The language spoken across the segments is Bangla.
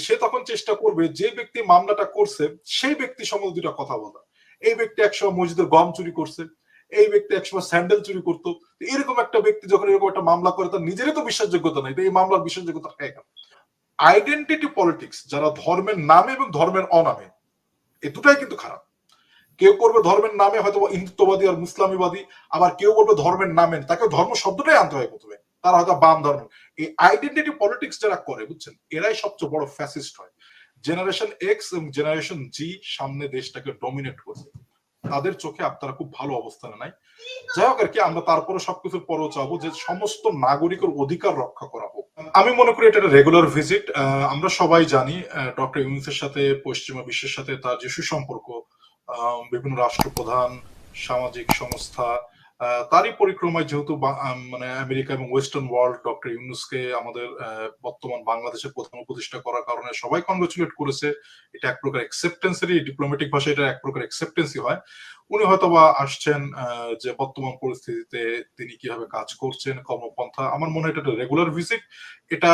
সে তখন চেষ্টা করবে যে ব্যক্তি মামলাটা করছে সেই ব্যক্তি সম্বন্ধে দুটা কথা বলা। এই ব্যক্তি একসময় মসজিদের গম চুরি করছে, এই ব্যক্তি একসময় স্যান্ডেল চুরি করতো। এরকম একটা ব্যক্তি যখন এরকম একটা মামলা করে তার নিজেরই তো বিশ্বাসযোগ্যতা নেই, এই মামলার বিশ্বাসযোগ্যতা হয়ে গেল। আইডেন্টিটি পলিটিক্স যারা ধর্মের নামে এবং ধর্মের অনামে, এই দুটাই কিন্তু খারাপ। কেউ করবে ধর্মের নামে হয়তো হিন্দুত্ববাদী আর মুসলামিবাদী, আবার কেউ করবে ধর্মের নামে, তাকে ধর্ম শব্দটাই আনতে হয় প্রথমে, তারা হয়তো বাম ধর্ম। এই আইডেন্টিটি পলিটিক্স যারা করে, বুঝছেন, এরাই সবচেয়ে বড় ফ্যাসিস্ট হয়। জেনারেশন এক্স এবং জেনারেশন জি সামনে দেশটাকে ডমিনেট করছে, তাদের চোখে আপনারা খুব ভালো অবস্থানে নাই। যাই হোক আর কি, আমরা তারপরে সবকিছুর পরেও চাবো যে সমস্ত নাগরিকের অধিকার রক্ষা করা হোক। আমি মনে করি এটা একটা রেগুলার ভিজিট। আমরা সবাই জানি ডক্টর ইউনূসের সাথে পশ্চিমা বিশ্বের সাথে তার যে সুসম্পর্ক, বিভিন্ন রাষ্ট্রপ্রধান, সামাজিক সংস্থা, তারই পরিক্রমায় যেহেতু মানে আমেরিকা এবং ওয়েস্টার্ন ওয়ার্ল্ড ডক্টর ইউনূসকে আমাদের বর্তমান বাংলাদেশের প্রধান উপদেষ্টা করার কারণে সবাই কনগ্রাচুলেট করেছে। এটা এক প্রকার অ্যাকসেপ্টেন্সেরই, ডিপ্লোম্যাটিক ভাষায় এটা এক প্রকার অ্যাকসেপ্টেন্সই হয়। উনি হয়তোবা আসছেন যে বর্তমান পরিস্থিতিতে তিনি কিভাবে কাজ করছেন, কর্মপন্থা। আমার মনে হয় এটা রেগুলার ভিজিট, এটা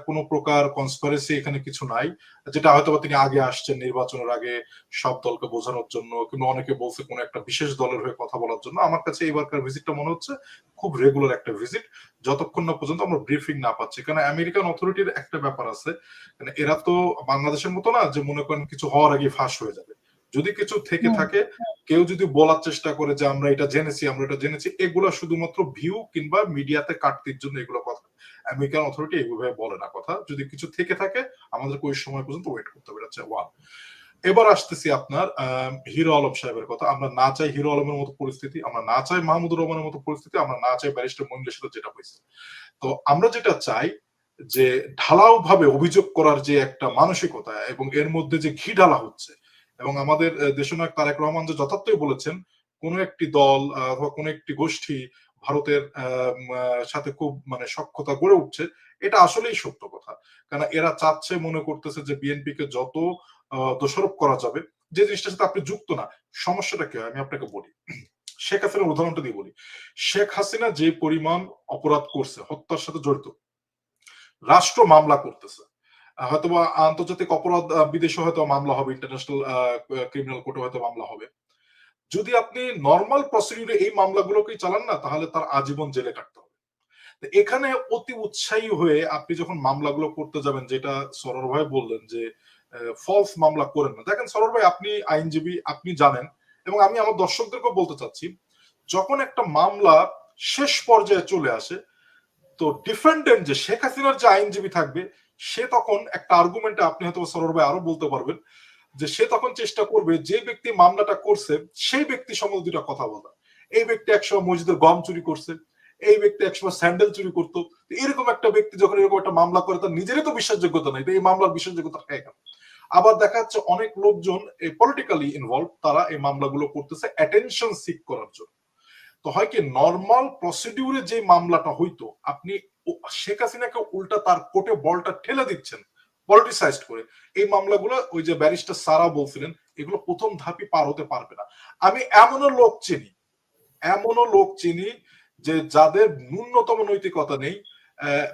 কোনো প্রকার কনস্পারেসি এখানে কিছু নাই। যেটা হয়তোবা তিনি আগে আসছেন নির্বাচনের আগে সব দলকে বোঝানোর জন্য, কিংবা অনেকে বলছে কোনো একটা বিশেষ দলের হয়ে কথা বলার জন্য। আমার কাছে এইবারকার ভিজিটটা মনে হচ্ছে খুব রেগুলার একটা ভিজিট, যতক্ষণ না পর্যন্ত আমরা ব্রিফিং না পাচ্ছি। কারণ আমেরিকান অথরিটির একটা ব্যাপার আছে, মানে এরা তো বাংলাদেশের মতো না যে মনে করেন কিছু হওয়ার আগে ফাঁস হয়ে যাবে। যদি কিছু থেকে থাকে, কেউ যদি বলার চেষ্টা করে যে আমরা এটা জেনেছি, আমরা এটা জেনেছি, এগুলো শুধুমাত্র ভিউ কিংবা মিডিয়াতে কাটতির জন্য এগুলো কথা। আমেরিকান অথরিটি এইভাবে বলে না কথা। যদি কিছু থেকে থাকে আমাদেরকে ওই সময় পর্যন্ত ওয়েট করতে হবে, এটা ওয়ান। এবার আসতেছি আপনার হিরো আলম সাহেবের কথা। আমরা না চাই হিরো আলমের মতো পরিস্থিতি, আমরা না চাই মাহমুদুর রহমানের মতো পরিস্থিতি, আমরা না চাই ব্যারিস্টার মইনুলের সাথে যেটা হয়েছে। তো আমরা যেটা চাই যে ঢালাও ভাবে অভিযোগ করার যে একটা মানসিকতা এবং এর মধ্যে যে ঘি ঢালা হচ্ছে, এবং আমাদের দেশনায়ক তারেক রহমান যে যথার্থই বলেছেন, কোন একটি দল অথবা কোন একটি গোষ্ঠী ভারতের সাথে খুব মানে সখ্যতা গড়ে উঠছে, এটা আসলেই সত্য কথা। কারণ এরা চাচ্ছে, মনে করতেছে যে বিএনপি কে যত দোষারোপ করা যাবে, যে জিনিসটার সাথে আপনি যুক্ত না। সমস্যাটা কি? আমি আপনাকে বলি, শেখ হাসিনার উদাহরণটা দিয়ে বলি। শেখ হাসিনা যে পরিমাণ অপরাধ করছে, হত্যার সাথে জড়িত, রাষ্ট্র মামলা করতেছে, হয়তোবা আন্তর্জাতিক অপরাধ বিদেশে হয়তো মামলা হবে, ইন্টারন্যাশনাল ক্রিমিনাল কোর্টে হয়তো মামলা হবে। যদি আপনি নর্মাল প্রসিডিউরে এই মামলাগুলোকেই চালান না, তাহলে তার আজীবন জেলে কাটতে হবে। এখানে অতি উৎসাহী হয়ে আপনি যখন মামলাগুলো করতে যাবেন, যেটা সরোর ভাই বললেন যে ফলস মামলা করেন না। দেখেন সরোর ভাই, আপনি আইনজীবী, আপনি জানেন, এবং আমি আমার দর্শকদেরকেও বলতে চাচ্ছি, যখন একটা মামলা শেষ পর্যায়ে চলে আসে, তো ডিফেন্ডেন্ট যে শেখ হাসিনার যে আইনজীবী থাকবে, সে তখন একটা আর্গুমেন্টে, আপনি হয়তো সরোর ভাই আরো বলতে পারবেন, যে সে তখন চেষ্টা করবে যে ব্যক্তি মামলাটা করছে সেই ব্যক্তি সম্বন্ধে দুটা কথা বলা। এই ব্যক্তি একসময় মসজিদের গম চুরি করছে, এই ব্যক্তি একসময় স্যান্ডেল চুরি করতো। এরকম একটা ব্যক্তি যখন এরকম একটা মামলা করে, তার নিজেরই তো বিশ্বাসযোগ্যতা নেই, এই মামলার বিশ্বাসযোগ্যতা হয়ে গেল। আবার দেখা যাচ্ছে অনেক লোকজন পলিটিক্যালি ইনভলভ, তারা এই মামলাগুলো করতেছে অ্যাটেনশন সিক করার জন্য। তো হয় কি, নর্মাল প্রসিডিউরে যে মামলাটা হইতো, আপনি শেখ হাসিনাকে উল্টা তার কোর্টে বলটা ঠেলে দিচ্ছেন পলিটিসাইজড করে। এই মামলাগুলো, ওই যে ব্যারিস্টার সারা বলছিলেন, এগুলো প্রথম ধাপই পার হতে পারবে না। আমি এমনও লোক চিনি যে যাদের ন্যূনতম নৈতিকতা নেই।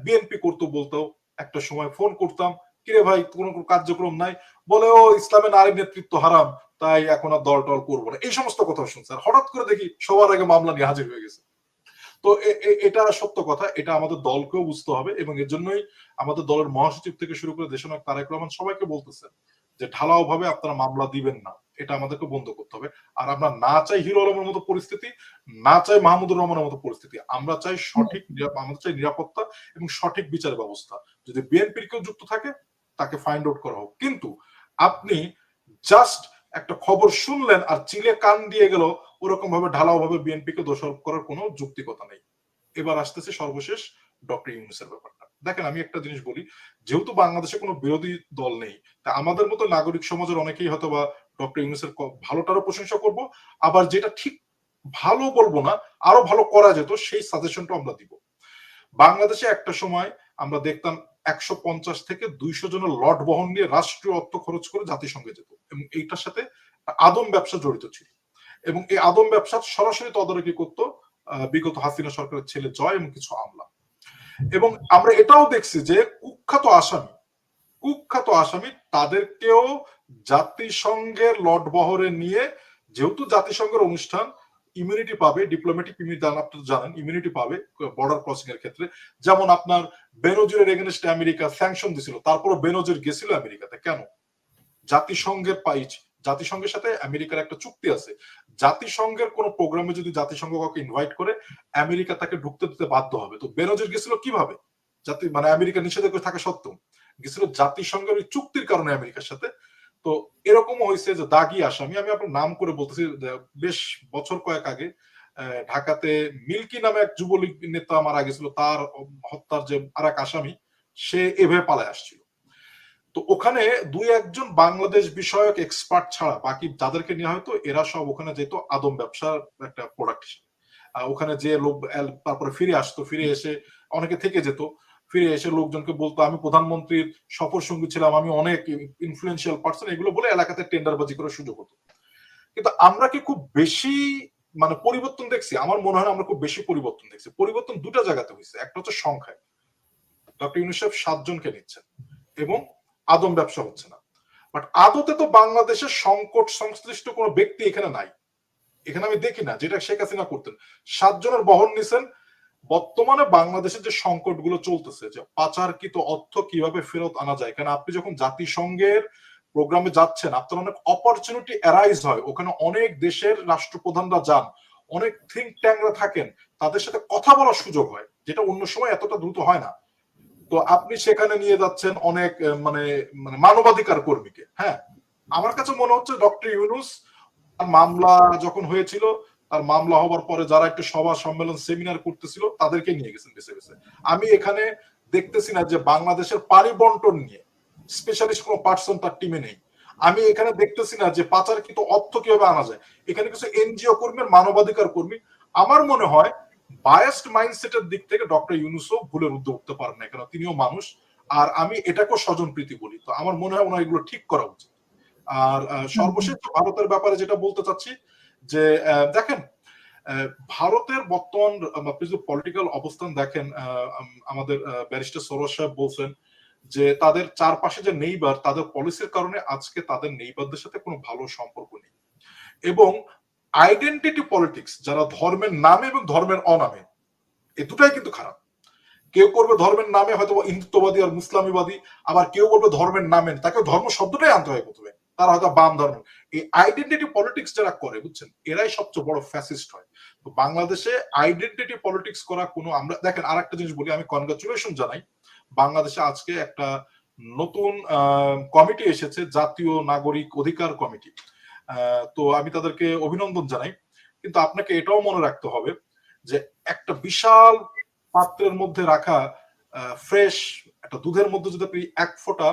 বিএনপি করতো বলতো, একটা সময় ফোন করতাম, কিরে ভাই কোনো কার্যক্রম নাই, বলে ও ইসলামে নারী নেতৃত্ব হারাম, তাই এখন আর দল টল করবো না, এই সমস্ত কথা শুনছে। আর হঠাৎ করে দেখি সবার আগে মামলা নিয়ে হাজির হয়ে গেছে। তো এটা সত্য কথা, এটা আমাদের দলকেও বুঝতে হবে, এবং এর জন্যই আমাদের দলের মহাসচিব থেকে শুরু করে দেশনায়ক তারেক রহমান সবাইকে বলতেছেন যে ঢালাও ভাবে আপনারা মামলা দিবেন না, এটা আমাদেরকে বন্ধ করতে হবে। আর আমরা না চাই হিরো আলমের মতো পরিস্থিতি, না চাই মাহমুদুর রহমানের মতো পরিস্থিতি। আমরা চাই সঠিক, আমাদের চাই নিরাপত্তা এবং সঠিক বিচার ব্যবস্থা। যদি বিএনপির কেউ যুক্ত থাকে, তাকে ফাইন্ড আউট করা হোক। কিন্তু আপনি জাস্ট একটা খবর শুনলেন আর চিলে কান দিয়ে গেল, ওরকম ভাবে ঢালাও ভাবে বিএনপি কে দোষারোপ করার কোনো যুক্তিকতা নেই। এবার আসতেছে সর্বশেষ ডক্টর ইউনূসের ব্যাপারটা। দেখেন, আমি একটা জিনিস বলি, যেহেতু বাংলাদেশে কোনো বিরোধী দল নেই, তা আমাদের মতো নাগরিক সমাজের অনেকেই হয়তো বা ডক্টর ইউনূসের ভালোটারও প্রশংসা করব, আবার যেটা ঠিক ভালো বলবো না, আরো ভালো করা যেত, সেই সাজেশনটা আমরা দিব। বাংলাদেশে একটা সময় আমরা দেখতাম 150 থেকে 200 জনের লট বহন নিয়ে রাষ্ট্রীয় অর্থ খরচ করে জাতিসংঘে যেত, এবং এইটার সাথে আদম ব্যবসা জড়িত ছিল, এবং এই আদম ব্যবসা সরাসরি তদারকি করতো বিগত হাসিনা সরকারের ছেলে জয় এবং কিছু আমলা। এবং আমরা এটাও দেখছি যে কুখ্যাত আসামি কুখ্যাত আসামি, তাদেরকেও জাতিসংঘের লটবহরে নিয়ে, যেহেতু জাতিসংঘের অনুষ্ঠান, ইমিউনিটি পাবে, ডিপ্লোম্যাটিক ইমিউনিটি আপনারা জানেন, ইমিউনিটি পাবে বর্ডার ক্রসিং এর ক্ষেত্রে। যেমন আপনার বেনজিরের এগেনস্টে আমেরিকা স্যাংশন দিছিল, তারপরে বেনজির গেছিল আমেরিকাতে কেন? জাতিসংঘের জাতিসংঘের সাথে আমেরিকার একটা চুক্তি আছে, জাতিসংঘের কোন প্রোগ্রামে যদি জাতিসংঘ কাউকে ইনভাইট করে আমেরিকা তাকে ঢুকতে দিতে বাধ্য হবে। তো বেনজির গেছিল কিভাবে? মানে আমেরিকা নিষেধাজ্ঞা থাকা সত্ত্বেও গেছিল জাতিসংঘের ওই চুক্তির কারণে আমেরিকার সাথে। তো এরকমও হয়েছে যে দাগি আসামি, আমি আপনার নাম করে বলতেছি, বেশ বছর কয়েক আগে ঢাকাতে মিল্কি নামে এক যুবলীগ নেতা মারা গেছিল, তার হত্যার যে আর এক আসামি, সে এভাবে পালায় আসছিল। তো ওখানে দুই একজন বাংলাদেশ বিষয়ক এক্সপার্ট ছাড়া বাকি যাদেরকে নেওয়া হয়তো এরা সব ওখানে যেত আদম ব্যবসার একটা প্রোডাক্ট হিসেবে। ওখানে যে লোক তারপরে ফিরে আসতো, ফিরে এসে অনেকে থেকে যেত, ফিরে এসে লোকজনকে বলতো আমি প্রধানমন্ত্রীর সফর সঙ্গী ছিলাম, আমি অনেক ইনফ্লুয়েন্সিয়াল পার্সন, এগুলো বলে এলাকাতে টেন্ডারবাজি করার সুযোগ হতো। কিন্তু আমরা কি খুব বেশি মানে পরিবর্তন দেখছি? আমার মনে হয় আমরা খুব বেশি পরিবর্তন দেখছি। পরিবর্তন দুটা জায়গাতে হয়েছে, একটা হচ্ছে সংখ্যায়, ডক্টর ইউনূস সাহেব 7 জনকে নিচ্ছেন এবং আদম ব্যবসা হচ্ছে না। বাট আদতে তো বাংলাদেশের সংকট সংশ্লিষ্ট কোনো ব্যক্তি এখানে নাই, এখানে আমি দেখি না, যেটা শেখ হাসিনা করতেন। 7 জনের বহন নিছেন। বর্তমানে বাংলাদেশের যে সংকট গুলো চলতেছে, যে পাচারকৃত অর্থ কিভাবে ফেরত আনা যায়, কারণ আপনি যখন জাতিসংঘের প্রোগ্রামে যাচ্ছেন আপনার অনেক অপরচুনিটি অ্যারাইজ হয়, ওখানে অনেক দেশের রাষ্ট্রপ্রধানরা যান, অনেক থিঙ্ক ট্যাঙ্করা থাকেন, তাদের সাথে কথা বলার সুযোগ হয়, যেটা অন্য সময় এতটা দ্রুত হয় না। তো আপনি সেখানে নিয়ে যাচ্ছেন অনেক মানে মানে মানবাধিকার কর্মীকে। হ্যাঁ, আমার কাছে মনে হচ্ছে ডক্টর ইউনূস মামলা যখন হয়েছিল, তার মামলা হওয়ার পরে যারা একটু সভা সম্মেলন সেমিনার করতেছিল তাদেরকে নিয়ে গেছেন বেছে বেছে। আমি এখানে দেখতেছি না যে বাংলাদেশের পানি বন্টন নিয়ে স্পেশালিস্ট কোনো পার্সন তার টিমে নেই। আমি এখানে দেখতেছি না যে পাচারকৃত অর্থ কিভাবে আনা যায়, এখানে কিছু এনজিও কর্মী, মানবাধিকার কর্মী। আমার মনে হয় বায়াসড মাইন্ডসেটের দিক থেকে ডক্টর ইউনূসও ভুলের ঊর্ধ্বে উঠতে পারেন না, কেন তিনিও মানুষ, আর আমি এটাকেও স্বজনপ্রীতি বলি। তো আমার মনে হয় ওনার এগুলো ঠিক করা উচিত। আর সর্বশেষ ভারতের ব্যাপারে যেটা বলতে চাচ্ছি, যে দেখেন ভারতের বর্তমান আপনি যদি পলিটিক্যাল অবস্থান দেখেন, আমাদের ব্যারিস্টার সরোজ সাহেব বলছেন যে তাদের চারপাশে যে নেইবার, তাদের পলিসির কারণে আজকে তাদের নেইবারদের সাথে কোনো ভালো সম্পর্ক নেই। এবং আইডেন্টিটি পলিটিক্স, যারা ধর্মের নামে এবং ধর্মের অনামে, এ দুটাই কিন্তু খারাপ। কেউ করবে ধর্মের নামে হয়তো হিন্দুত্ববাদী আর মুসলামিবাদী, আবার কেউ করবে ধর্মের নামে, তাকে ধর্ম শব্দটাই আনতে হয় প্রথমে, তারা হয়তো বাম ধর্ম। এই আইডেন্টিটি পলিটিক্স যারা করে, বুঝছেন, এরাই সবচেয়ে বড় ফ্যাসিস্ট হয়। তো বাংলাদেশে আইডেন্টিটি পলিটিক্স করা কোনো, আমরা দেখেন আর একটা জিনিস বলি, আমি কনগ্রাচুলেশন জানাই, বাংলাদেশে আজকে একটা নতুন কমিটি এসেছে, জাতীয় নাগরিক অধিকার কমিটি। তো আমি তাদেরকে অভিনন্দন জানাই। কিন্তু আপনাকে এটাও মনে রাখতে হবে যে একটা বিশাল পাত্রের মধ্যে রাখা ফ্রেশ একটা দুধের মধ্যে যদি আপনি 1 ফোঁটা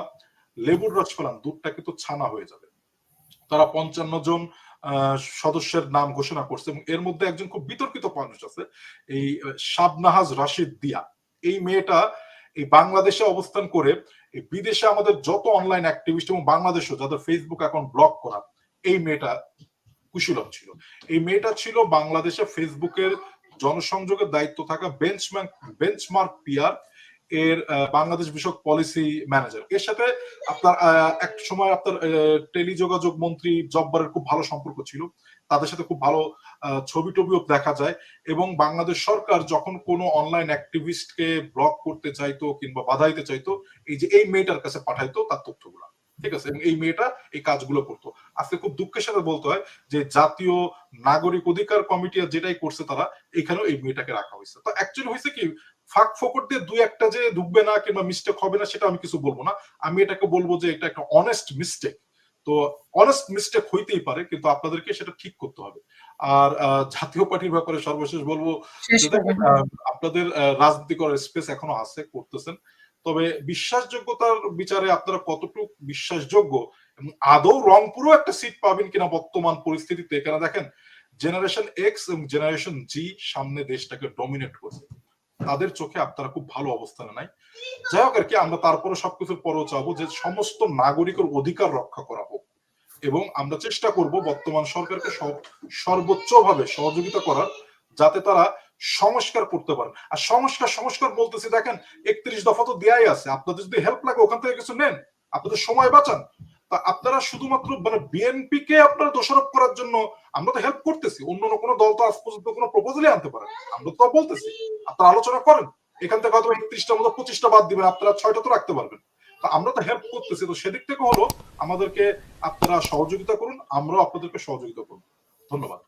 লেবুর রস ফেলান, দুধটা কিন্তু ছানা হয়ে যাবে। তারা 55 জন সদস্যের নাম ঘোষণা করছে এবং এর মধ্যে একজন খুব বিতর্কিত মানুষ আছে, এই শাবনাহাজ রাশিদ দিয়া। এই মেয়েটা এই বাংলাদেশে অবস্থান করে এই বিদেশে আমাদের যত অনলাইন অ্যাক্টিভিস্ট এবং বাংলাদেশও যাদের ফেসবুক অ্যাকাউন্ট ব্লক করা, এই মেয়েটা কুশীলব ছিল। এই মেয়েটা ছিল বাংলাদেশে ফেসবুকের জনসংযোগের দায়িত্ব থাকা বেঞ্চমার্ক পিআর এর বাংলাদেশ বিষয়ক পলিসি ম্যানেজার। এর সাথে আপনার এক সময় আপনার টেলিযোগাযোগ মন্ত্রী জব্বারের খুব ভালো সম্পর্ক ছিল, তাদের সাথে খুব ভালো ছবি টবিও দেখা যায়। এবং বাংলাদেশ সরকার যখন কোনো অনলাইন অ্যাক্টিভিস্টকে ব্লক করতে চাইতো কিংবা বাধা দিতে চাইতো, এই মেয়েটার কাছে পাঠাইতো তার তথ্যগুলো, ঠিক আছে, এবং এই মেয়েটা এই কাজগুলো করতো। আজকে খুব দুঃখের সাথে বলতে হয় যে জাতীয় নাগরিক অধিকার কমিটি যেটাই করছে তারা, এখানেও এই মেয়েটাকে রাখা হয়েছে। তো অ্যাকচুয়ালি হয়েছে কি, ফাঁক ফোকর দিয়ে দুই একটা যে ঢুকবে না কিংবা মিস্টেক হবে না সেটা আমি কিছু বলবো না, আমি এটাকে বলবো যে এটা একটা অনেস্ট মিস্টেক। তো অনেস্ট মিস্টেক হইতেই পারে, কিন্তু আপনাদেরকে সেটা ঠিক করতে হবে। আর জাতীয় পার্টির ব্যাপারে সর্বশেষ বলবো, আপনাদের রাজনীতি করার স্পেস এখনো আছে, করতেছেন, তবে বিশ্বাসযোগ্যতার বিচারে আপনারা কতটুকু বিশ্বাসযোগ্য এবং আদৌ রংপুরও একটা সিট পাবেন কিনা বর্তমান পরিস্থিতিতে, কেন দেখেন জেনারেশন এক্স এবং জেনারেশন জি সামনে দেশটাকে ডমিনেট করছে, তাদের চোখে আপনারা খুব ভালো অবস্থানে নাই। যাই হোক আর কি, আমরা তারপরে সবকিছুর পরেও চাবো যে সমস্ত নাগরিকের অধিকার রক্ষা করা হোক এবং আমরা চেষ্টা করব বর্তমান সরকারকে সর্বোচ্চ ভাবে সহযোগিতা করার, যাতে তারা সংস্কার করতে পারেন। আর সংস্কার বলতেছি, দেখেন 31 দফা তো দেয়াই আছে, আপনাদের যদি হেল্প লাগে ওখান থেকে কিছু নেন, আপনাদের সময় বাঁচান। তা আপনারা শুধুমাত্র মানে বিএনপি কে আপনারা দোষারোপ করার জন্য, আমরা তো হেল্প করতেছি, অন্য কোনো দল তো আজ পর্যন্ত কোনো প্রপোজালই আনতে পারে, আমরা তো বলতেছি আপনারা আলোচনা করেন, এখান থেকে হয়তো 31টার মধ্যে 25টা বাদ দিবেন, আপনারা 6টা তো রাখতে পারবেন। তা আমরা তো হেল্প করতেছি, তো সেদিক থেকে হলো আমাদেরকে আপনারা সহযোগিতা করুন, আমরাও আপনাদেরকে সহযোগিতা করুন। ধন্যবাদ।